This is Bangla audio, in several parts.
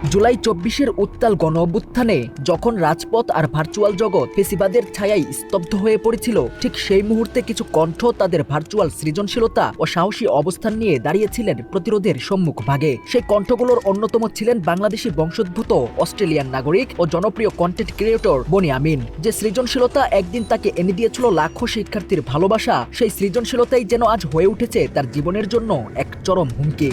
জুলাই ২৪-এর উত্তাল গণঅভ্যুত্থানে যখন রাজপথ আর ভার্চুয়াল জগৎ ফেসিবাদের ছায়ায় স্তব্ধ হয়ে পড়েছিল, ঠিক সেই মুহূর্তে কিছু কণ্ঠ তাদের ভার্চুয়াল সৃজনশীলতা ও সাহসী অবস্থান নিয়ে দাঁড়িয়েছিলেন প্রতিরোধের সম্মুখভাগে। সেই কণ্ঠগুলোর অন্যতম ছিলেন বাংলাদেশি বংশোদ্ভূত অস্ট্রেলিয়ান নাগরিক ও জনপ্রিয় কন্টেন্ট ক্রিয়েটর বনি আমিন। যে সৃজনশীলতা একদিন তাকে এনে দিয়েছিল লাখো শিক্ষার্থীর ভালোবাসা, সেই সৃজনশীলতাই যেন আজ হয়ে উঠেছে তার জীবনের জন্য এক চরম হুমকি।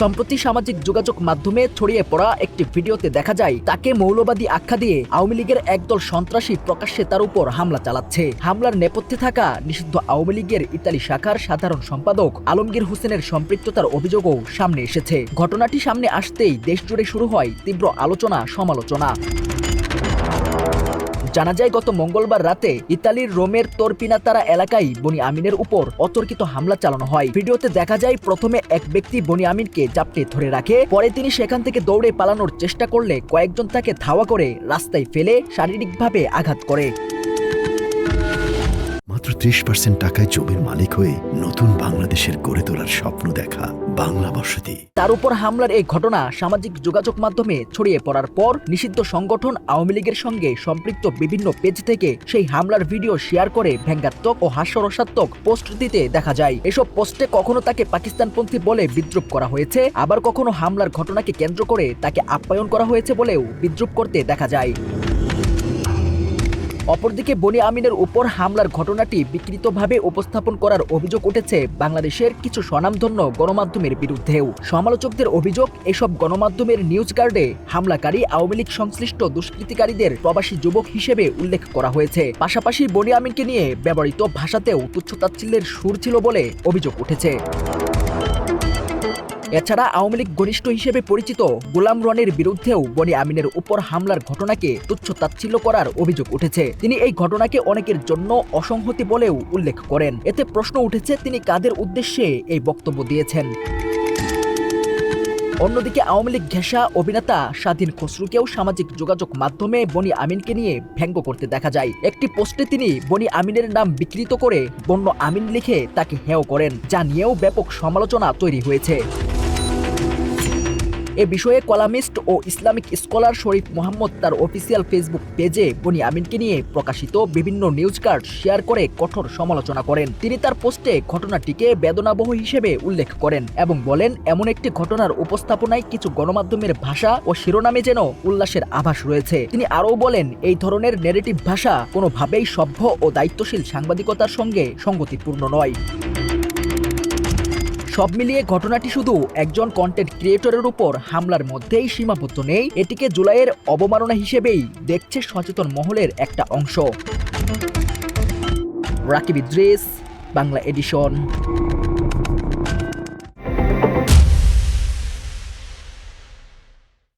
সম্প্রতি সামাজিক যোগাযোগ মাধ্যমে ছড়িয়ে পড়া একটি ভিডিওতে দেখা যায় তাকে মৌলবাদী আখ্যা দিয়ে আওয়ামী লীগের একদল সন্ত্রাসী প্রকাশ্যে তার উপর হামলা চালাচ্ছে। হামলার নেপথ্যে থাকা নিষিদ্ধ আওয়ামী লীগের ইতালি শাখার সাধারণ সম্পাদক আলমগীর হোসেনের সম্পৃক্ততার অভিযোগও সামনে এসেছে। ঘটনাটি সামনে আসতেই দেশজুড়ে শুরু হয় তীব্র আলোচনা সমালোচনা। জানা যায় গত মঙ্গলবার রাতে ইতালির রোমের তোরপিনাতারা এলাকায় বনি আমিনের উপর অতর্কিত হামলা চালানো হয়। ভিডিওতে দেখা যায় প্রথমে এক ব্যক্তি বনি আমিনকে জাপটে ধরে রাখে, পরে তিনি সেখান থেকে দৌড়ে পালানোর চেষ্টা করলে কয়েকজন তাকে ধাওয়া করে রাস্তায় ফেলে শারীরিকভাবে আঘাত করে। মাত্র ৩০% টাকায় জমির মালিক হয়ে নতুন বাংলাদেশের গড়ে তোলার স্বপ্ন দেখা বাংলা বসতি। তার উপর হামলার এই ঘটনা সামাজিক যোগাযোগ মাধ্যমে ছড়িয়ে পড়ার পর নিষিদ্ধ সংগঠন আওয়ামী লীগের সঙ্গে সম্পৃক্ত বিভিন্ন পেজ থেকে সেই হামলার ভিডিও শেয়ার করে ব্যঙ্গাত্মক ও হাস্যরসাত্মক পোস্ট দিতে দেখা যায়। এসব পোস্টে কখনো তাকে পাকিস্তানপন্থী বলে বিদ্রূপ করা হয়েছে, আবার কখনো হামলার ঘটনাকে কেন্দ্র করে তাকে আপ্যায়ন করা হয়েছে বলেও বিদ্রূপ করতে দেখা যায়। অপরদিকে বনি আমিনের উপর হামলার ঘটনাটি বিকৃতভাবে উপস্থাপন করার অভিযোগ উঠেছে বাংলাদেশের কিছু স্বনামধন্য গণমাধ্যমের বিরুদ্ধেও। সমালোচকদের অভিযোগ, এসব গণমাধ্যমের নিউজ গার্ডে হামলাকারী আওয়ামী লীগ সংশ্লিষ্ট দুষ্কৃতিকারীদের প্রবাসী যুবক হিসেবে উল্লেখ করা হয়েছে। পাশাপাশি বনি আমিনকে নিয়ে ব্যবহৃত ভাষাতেও তুচ্ছতাচ্ছিল্যের সুর ছিল বলে অভিযোগ উঠেছে। এছাড়া আওয়ামী লীগ ঘনিষ্ঠ হিসেবে পরিচিত গোলাম রনির বিরুদ্ধেও বনি আমিনের উপর হামলার ঘটনাকে তুচ্ছতাচ্ছিল্য করার অভিযোগ উঠেছে। তিনি এই ঘটনাকে অনেকের জন্য অসংহতি বলেও উল্লেখ করেন। এতে প্রশ্ন উঠেছে তিনি কাদের উদ্দেশ্যে এই বক্তব্য দিয়েছেন। অন্যদিকে আওয়ামী লীগ ঘেঁষা অভিনেতা স্বাধীন খসরুকেও সামাজিক যোগাযোগ মাধ্যমে বনি আমিনকে নিয়ে ব্যঙ্গ করতে দেখা যায়। একটি পোস্টে তিনি বনি আমিনের নাম বিকৃত করে বন্য আমিন লিখে তাকে হেয় করেন, যা নিয়েও ব্যাপক সমালোচনা তৈরি হয়েছে। এ বিষয়ে কলামিস্ট ও ইসলামিক স্কলার শরীফ মোহাম্মদ তার অফিসিয়াল ফেসবুক পেজে বনি আমিনকে নিয়ে প্রকাশিত বিভিন্ন নিউজ কার্ড শেয়ার করে কঠোর সমালোচনা করেন। তিনি তার পোস্টে ঘটনাটিকে বেদনাবহ হিসেবে উল্লেখ করেন এবং বলেন, এমন একটি ঘটনার উপস্থাপনায় কিছু গণমাধ্যমের ভাষা ও শিরোনামে যেন উল্লাসের আভাস রয়েছে। তিনি আরও বলেন, এই ধরনের নেগেটিভ ভাষা কোনোভাবেই সভ্য ও দায়িত্বশীল সাংবাদিকতার সঙ্গে সঙ্গতিপূর্ণ নয়। সব মিলিয়ে ঘটনাটি শুধু একজন কন্টেন্ট ক্রিয়েটরের উপর হামলার মধ্যেই সীমাবদ্ধ নেই, এটিকে জুলাইয়ের অবমাননা হিসেবেই দেখছে সচেতন মহলের একটা অংশ। রাকিব ইদ্রিস, বাংলা এডিশন।